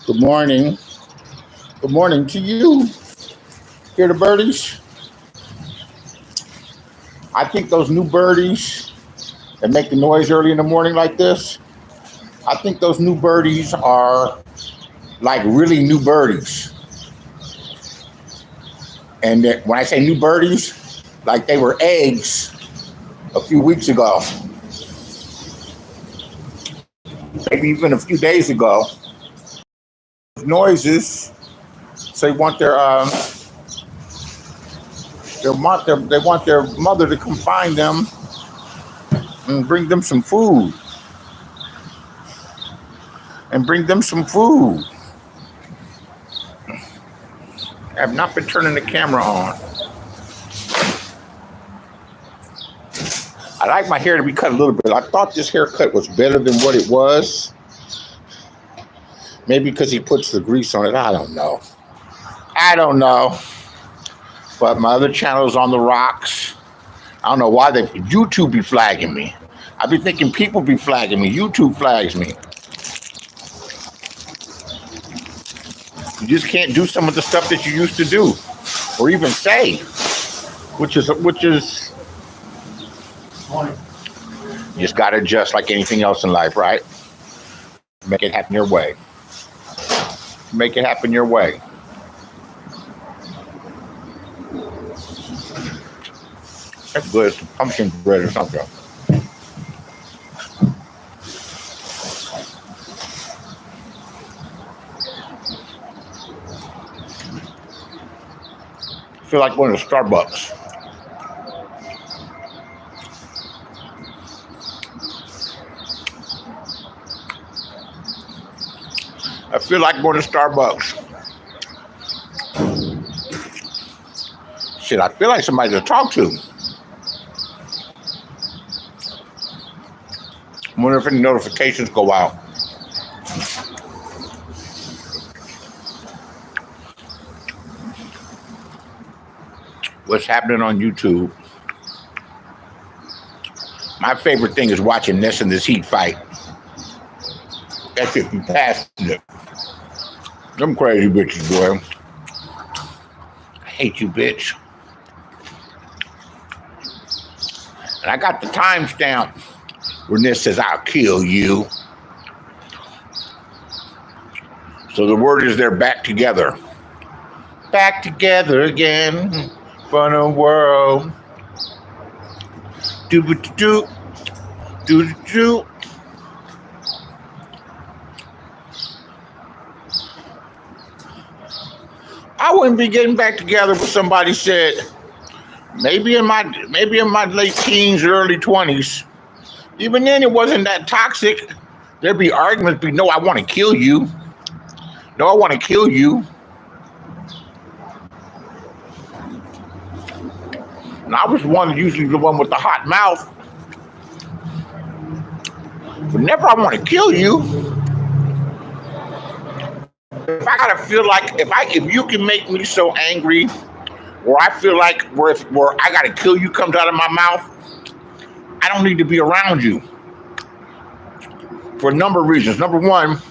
Good morning. Good morning to you. Hear the birdies? I think those new birdies that make the noise early in the morning like this, I think those new birdies are like really new birdies. And when I say new birdies, like they were eggs a few weeks ago, maybe even a few days ago. Noises, so they want they want their mother to come find them and bring them some food. I have not been turning the camera on. I like my hair to be cut a little bit. I thought this haircut was better than what it was. Maybe because he puts the grease on it. I don't know. But my other channel is on the rocks. I don't know why YouTube be flagging me. I be thinking people be flagging me. YouTube flags me. You just can't do some of the stuff that you used to do, or even say, which is. You just gotta adjust like anything else in life, right? Make it happen your way. Make it happen your way. That's good. It's pumpkin bread or something. I feel like going to Starbucks. I feel like going to Starbucks. Shit, I feel like somebody to talk to. I wonder if any notifications go out. What's happening on YouTube? My favorite thing is watching this and this heat fight. That shit be passionate. Them crazy bitches, boy. I hate you, bitch. And I got the timestamp where this says, I'll kill you. So the word is they're back together. Back together again for the world. Do-do-do. Do-do-do. I wouldn't be getting back together with somebody said, maybe in my late teens, early 20s. Even then, it wasn't that toxic. There'd be arguments, no, I want to kill you. No, I want to kill you. And I was usually the one with the hot mouth. But never I want to kill you. If I gotta feel like if you can make me so angry, where I feel like where I gotta kill you comes out of my mouth, I don't need to be around you. For a number of reasons. Number one,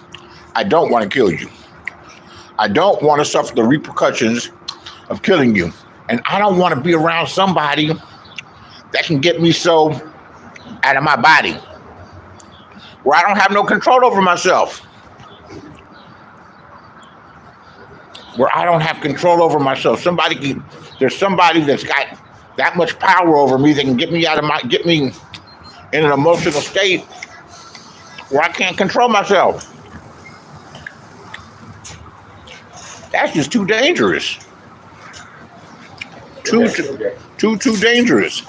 I don't want to kill you. I don't want to suffer the repercussions of killing you. And I don't want to be around somebody that can get me so out of my body, where I don't have no control over myself. Where I don't have control over myself. There's somebody that's got that much power over me that can get me in an emotional state where I can't control myself. That's just too dangerous. Too dangerous.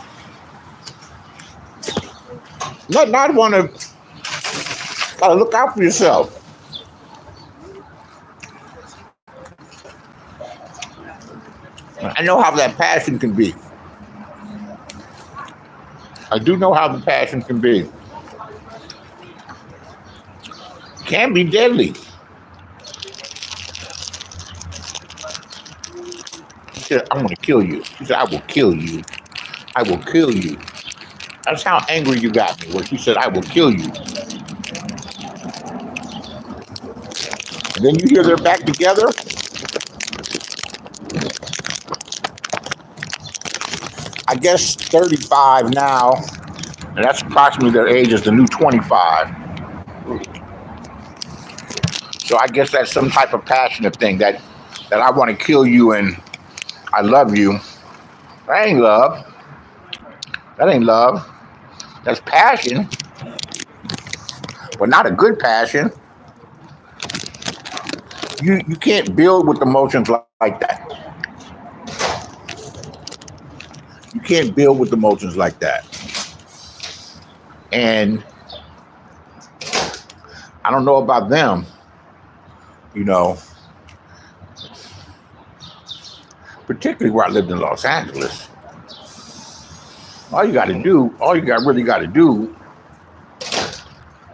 Not want to. Gotta look out for yourself. I know how that passion can be. I do know how the passion can be. It can be deadly. He said, I want to kill you. He said, I will kill you. I will kill you. That's how angry you got me, where she said, I will kill you. And then you hear they're back together. I guess 35 now, and that's approximately their age is the new 25. So I guess that's some type of passionate thing that I want to kill you and I love you. That ain't love. That ain't love. That's passion, but not a good passion. You can't build with emotions like that. You can't build with emotions like that. And I don't know about them, particularly where I lived in Los Angeles. All you really got to do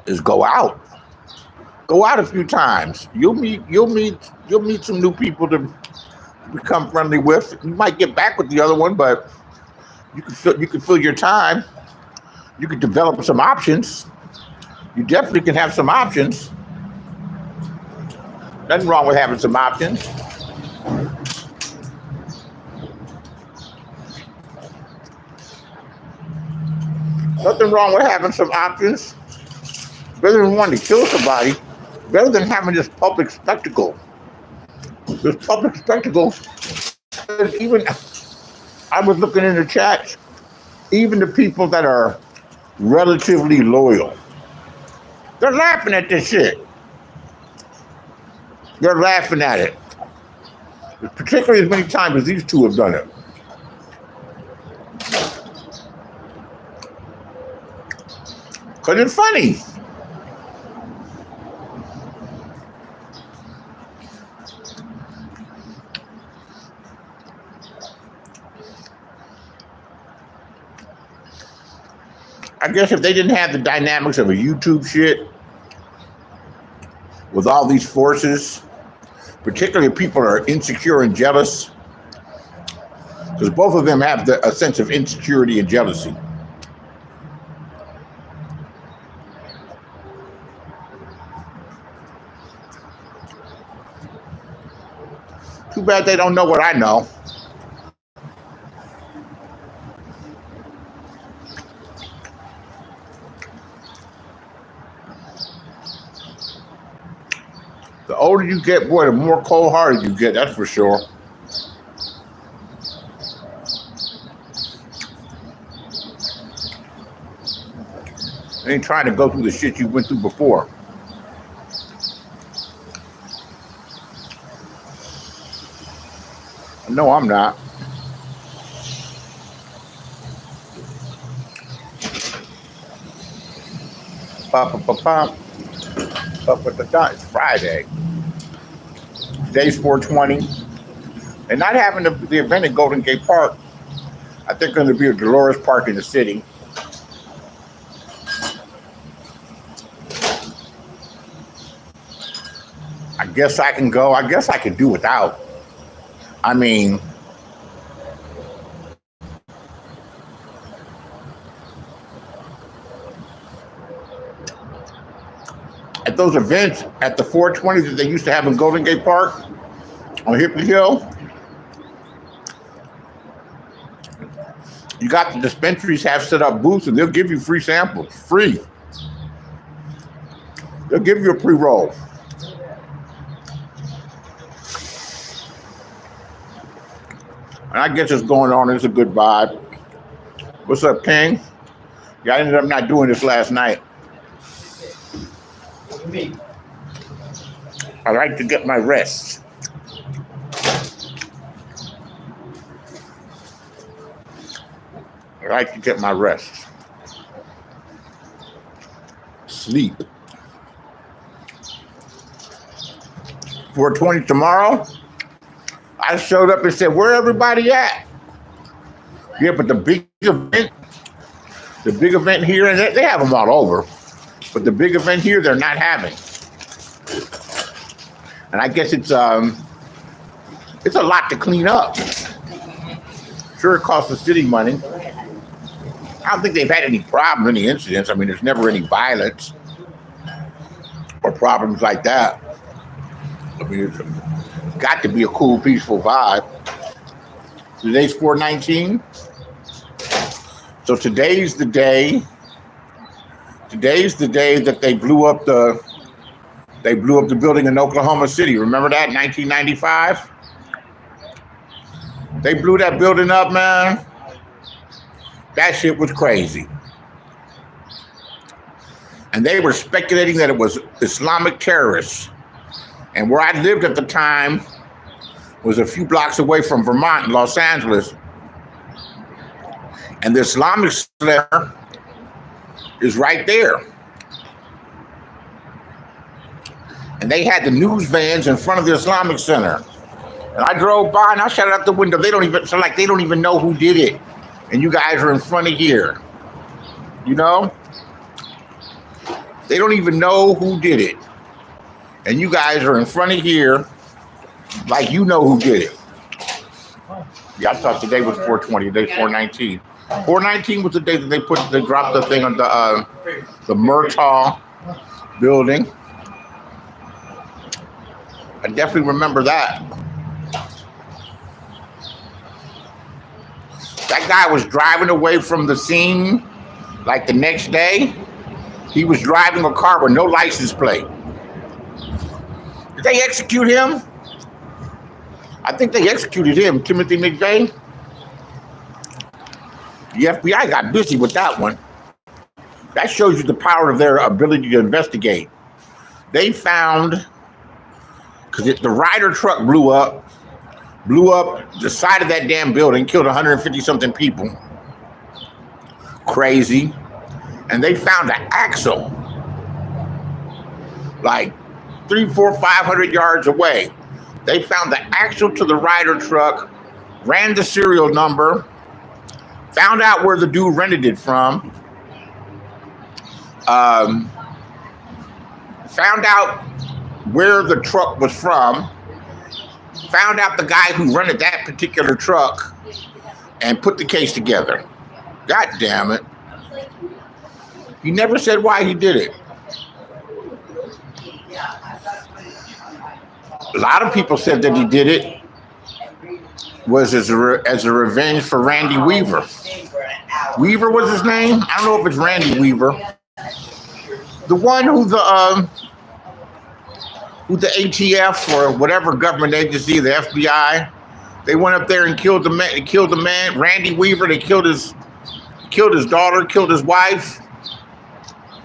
is go out. Go out a few times. You'll meet some new people to become friendly with. You might get back with the other one, but you can fill your time. You can develop some options. You definitely can have some options. Nothing wrong with having some options. Nothing wrong with having some options. Better than wanting to kill somebody. Better than having this public spectacle. This public spectacle. Even I was looking in the chat. Even the people that are relatively loyal, they're laughing at this shit. They're laughing at it. Particularly as many times as these two have done it. Because it's funny. I guess if they didn't have the dynamics of a YouTube shit with all these forces, particularly if people are insecure and jealous, because both of them have a sense of insecurity and jealousy. Too bad they don't know what I know. The older you get, boy, the more cold-hearted you get, that's for sure. They ain't trying to go through the shit you went through before. No, I'm not. It's Friday. Today's 420. And not having the event at Golden Gate Park, I think going to be a Dolores Park in the city. I guess I can go. I guess I can do without. I mean, at those events at the 420s that they used to have in Golden Gate Park on Hippie Hill, you got the dispensaries have set up booths and they'll give you free samples, free. They'll give you a pre-roll. And I guess it's going on. It's a good vibe. What's up, King? Yeah, I ended up not doing this last night. What do you mean? I like to get my rest. I like to get my rest. Sleep. 420 tomorrow. I showed up and said, where everybody at? Yeah, but the big event here, and they have them all over, but the big event here, they're not having. And I guess it's a lot to clean up. Sure, it costs the city money. I don't think they've had any problems, any incidents. I mean, there's never any violence or problems like that. I mean, it's got to be a cool, peaceful vibe. Today's 4/19. So today's the day. Today's the day that they blew up the building in Oklahoma City. Remember that? 1995? They blew that building up, man. That shit was crazy. And they were speculating that it was Islamic terrorists. And where I lived at the time was a few blocks away from Vermont and Los Angeles. And the Islamic Center is right there. And they had the news vans in front of the Islamic Center. And I drove by and I shut out the window. They don't even know who did it. And you guys are in front of here. You know? They don't even know who did it. And you guys are in front of here like you know who did it. Yeah, I thought today was 4/20. Today's 4/19. 4/19 was the day that they dropped the thing on the Murtaugh building. I definitely remember that. That guy was driving away from the scene like the next day. He was driving a car with no license plate. Did they execute him? I think they executed him, Timothy McVeigh. The FBI got busy with that one. That shows you the power of their ability to investigate. They found, because the Ryder truck blew up the side of that damn building, killed 150-something people. Crazy. And they found an axle like 300, 400, 500 yards away. They found the axle to the Ryder truck, ran the serial number, found out where the dude rented it from, found out where the truck was from, found out the guy who rented that particular truck, and put the case together. God damn it. He never said why he did it. A lot of people said that he did it was as a revenge for Randy Weaver. Weaver was his name? I don't know if it's Randy Weaver. The one who the ATF or whatever government agency, the FBI, they went up there and killed the man, Randy Weaver. They killed his daughter, killed his wife.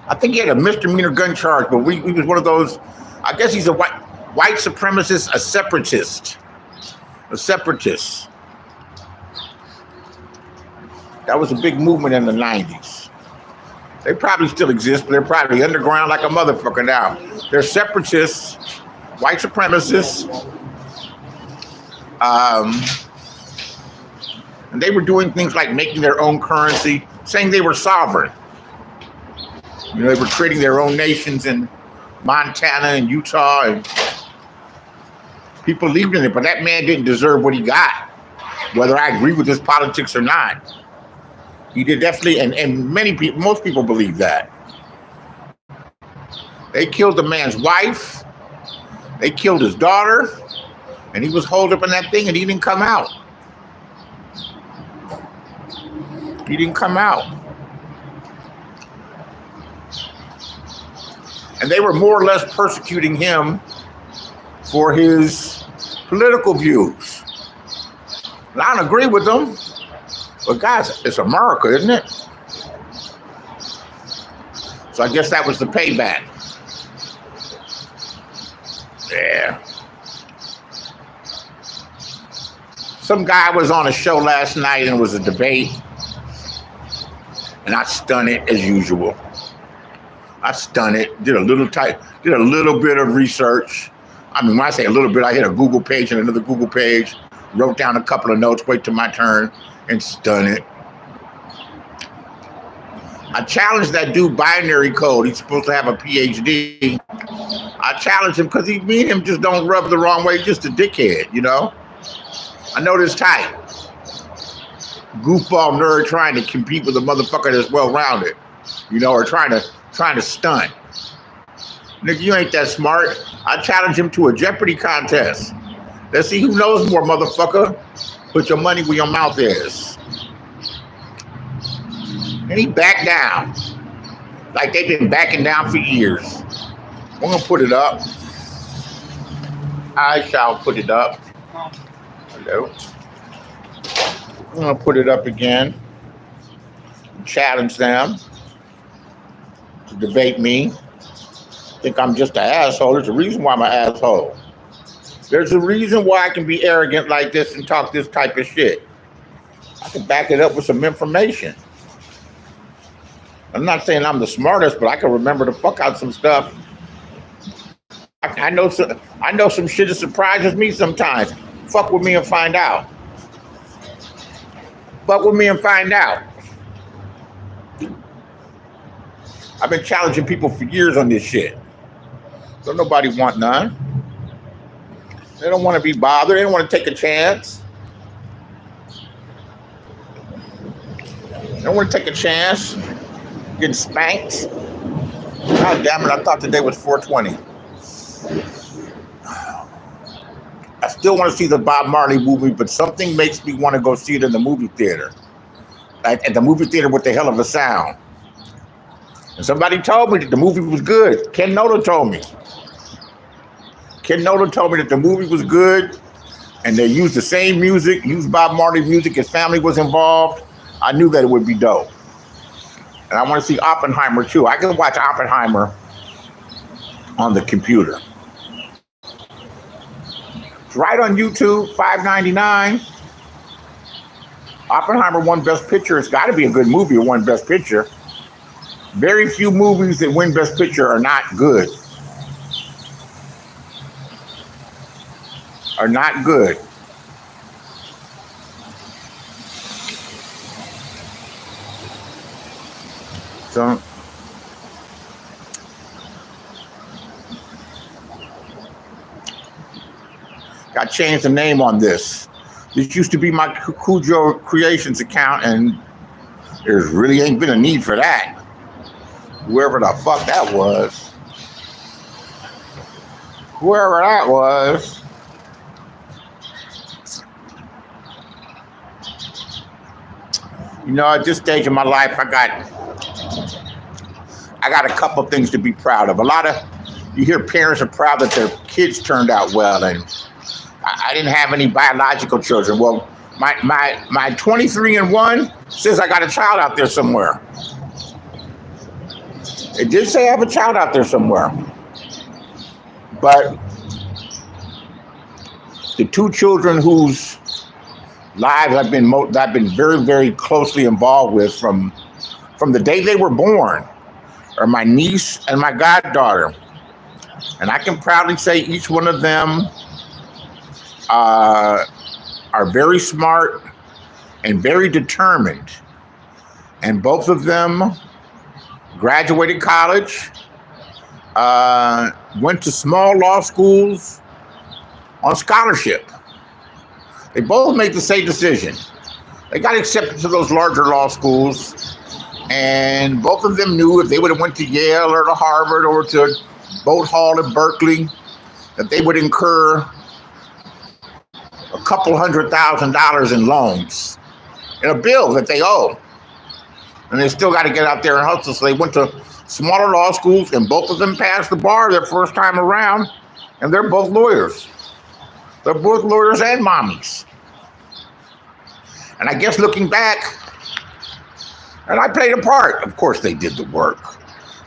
I think he had a misdemeanor gun charge, but he was one of those. I guess he's a white supremacist, a separatist. That was a big movement in the 90s. They probably still exist, but they're probably underground like a motherfucker now. They're separatists, white supremacists. And they were doing things like making their own currency, saying they were sovereign. You know, they were creating their own nations in Montana and Utah, and people believed in it, but that man didn't deserve what he got, whether I agree with his politics or not. He did definitely, and most people believe that. They killed the man's wife, they killed his daughter, and he was holed up in that thing and he didn't come out. He didn't come out. And they were more or less persecuting him for his political views. And I don't agree with them, but guys, it's America, isn't it? So I guess that was the payback. Yeah. Some guy was on a show last night and it was a debate. And I stunned it as usual. I stunned it, did a little bit of research. I mean, when I say a little bit, I hit a Google page and another Google page, wrote down a couple of notes, wait till my turn, and stunned it. I challenged that dude Binary Code. He's supposed to have a PhD. I challenged him because me and him just don't rub the wrong way, just a dickhead, you know? I know this type. Goofball nerd trying to compete with a motherfucker that's well-rounded, you know, or trying to stunt. Nigga, you ain't that smart. I challenge him to a Jeopardy contest. Let's see who knows more, motherfucker. Put your money where your mouth is. And he backed down. Like they've been backing down for years. I'm gonna put it up. I shall put it up. Hello. I'm gonna put it up again. Challenge them to debate me. Think I'm just an asshole. There's a reason why I'm an asshole. There's a reason why I can be arrogant like this and talk this type of shit. I can back it up with some information. I'm not saying I'm the smartest, but I can remember the fuck out some stuff. I know some shit that surprises me sometimes. Fuck with me and find out. Fuck with me and find out. I've been challenging people for years on this shit. Don't nobody want none. They don't want to be bothered. They don't want to take a chance. They don't want to take a chance. Getting spanked. God damn it, I thought today was 420. I still want to see the Bob Marley movie, but something makes me want to go see it in the movie theater. Like at the movie theater with the hell of a sound. And somebody told me that the movie was good. Ken Noda told me. Ken Noda told me that the movie was good and they used the same music, used Bob Marley music, his family was involved. I knew that it would be dope. And I want to see Oppenheimer too. I can watch Oppenheimer on the computer. It's right on YouTube, $5.99. Oppenheimer won Best Picture. It's got to be a good movie. It won Best Picture. Very few movies that win Best Picture are not good. Are not good. So, got to change the name on this. This used to be my Cujo Creations account, and there really ain't been a need for that. Whoever the fuck that was. Whoever that was. You know, at this stage of my life, I got a couple things to be proud of. You hear parents are proud that their kids turned out well, and I didn't have any biological children. Well, my 23andMe says I got a child out there somewhere. It did say I have a child out there somewhere. But the two children whose lives I've been very, very closely involved with from the day they were born are my niece and my goddaughter. And I can proudly say each one of them are very smart and very determined. And both of them graduated college, went to small law schools on scholarship. They both made the same decision. They got accepted to those larger law schools, and both of them knew if they would have went to Yale or to Harvard or to Boat Hall at Berkeley, that they would incur a couple $100,000 in loans in a bill that they owe. And they still got to get out there and hustle. So they went to smaller law schools, and both of them passed the bar their first time around, and they're both lawyers. They're both lawyers and mommies. And I guess looking back, and I played a part. Of course they did the work.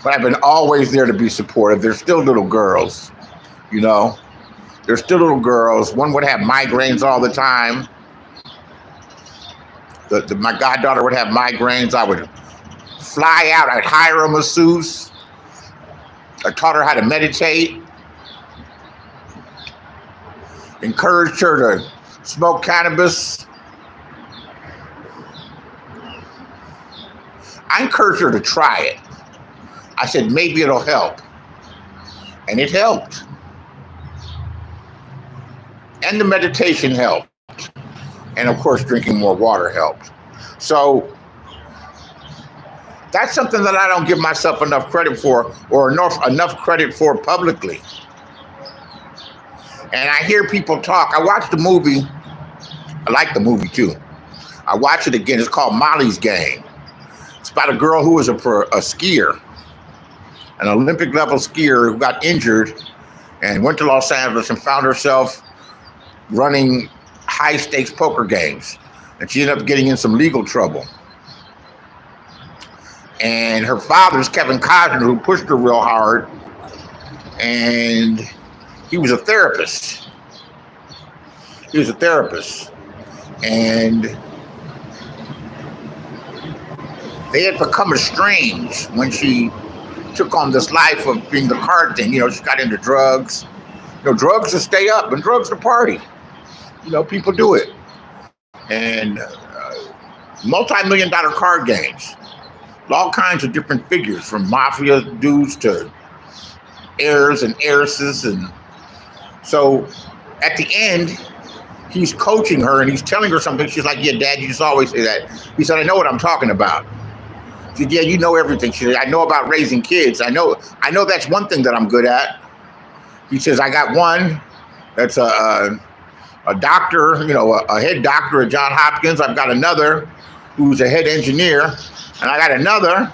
But I've been always there to be supportive. They're still little girls, you know. They're still little girls. One would have migraines all the time. My goddaughter would have migraines. I would fly out. I'd hire a masseuse. I taught her how to meditate. Encouraged her to smoke cannabis. I encouraged her to try it. I said, maybe it'll help. And it helped. And the meditation helped. And of course, drinking more water helped. So That's something that I don't give myself enough credit for, or enough credit for publicly. And I hear people talk. I watched the movie. I like the movie too. I watch it again. It's called Molly's Game. It's about a girl who was a skier, an Olympic level skier who got injured and went to Los Angeles and found herself running high stakes poker games. And she ended up getting in some legal trouble. And her father's Kevin Costner, who pushed her real hard, and he was a therapist. And they had become estranged when she took on this life of being the card thing. You know, she got into drugs. You know, drugs to stay up and drugs to party. You know, people do it. And multi-million-dollar card games. All kinds of different figures, from mafia dudes to heirs and heiresses. And so at the end, he's coaching her and he's telling her something. She's like, yeah, Dad, you just always say that. He said, I know what I'm talking about. She said, yeah, you know everything. She said, I know about raising kids. I know that's one thing that I'm good at. He says, I got one that's a doctor, you know, a head doctor at Johns Hopkins. I've got another who's a head engineer. And I got another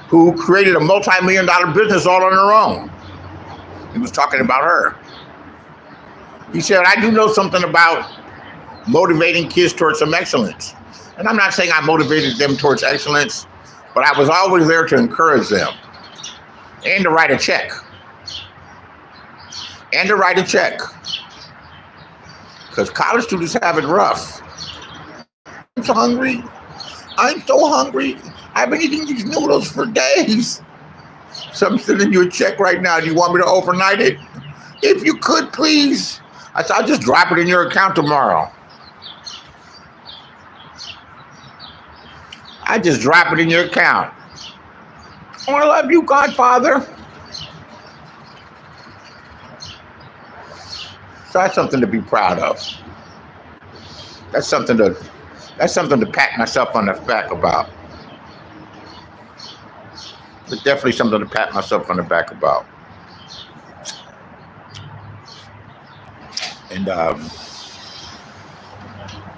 who created a multi-million-dollar business all on her own. He was talking about her. He said, I do know something about motivating kids towards some excellence. And I'm not saying I motivated them towards excellence, but I was always there to encourage them and to write a check. Because college students have it rough. I'm so hungry. I've been eating these noodles for days. So I'm sending you a check right now. Do you want me to overnight it? If you could, please. I said, I'll just drop it in your account tomorrow. I just drop it in your account. I love you, Godfather. So that's something to be proud of. That's something to pat myself on the back about. It's definitely something to pat myself on the back about. And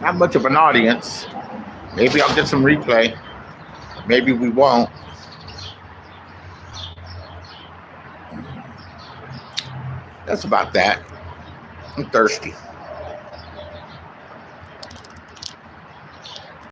not much of an audience. Maybe I'll get some replay. Maybe we won't. That's about that. I'm thirsty.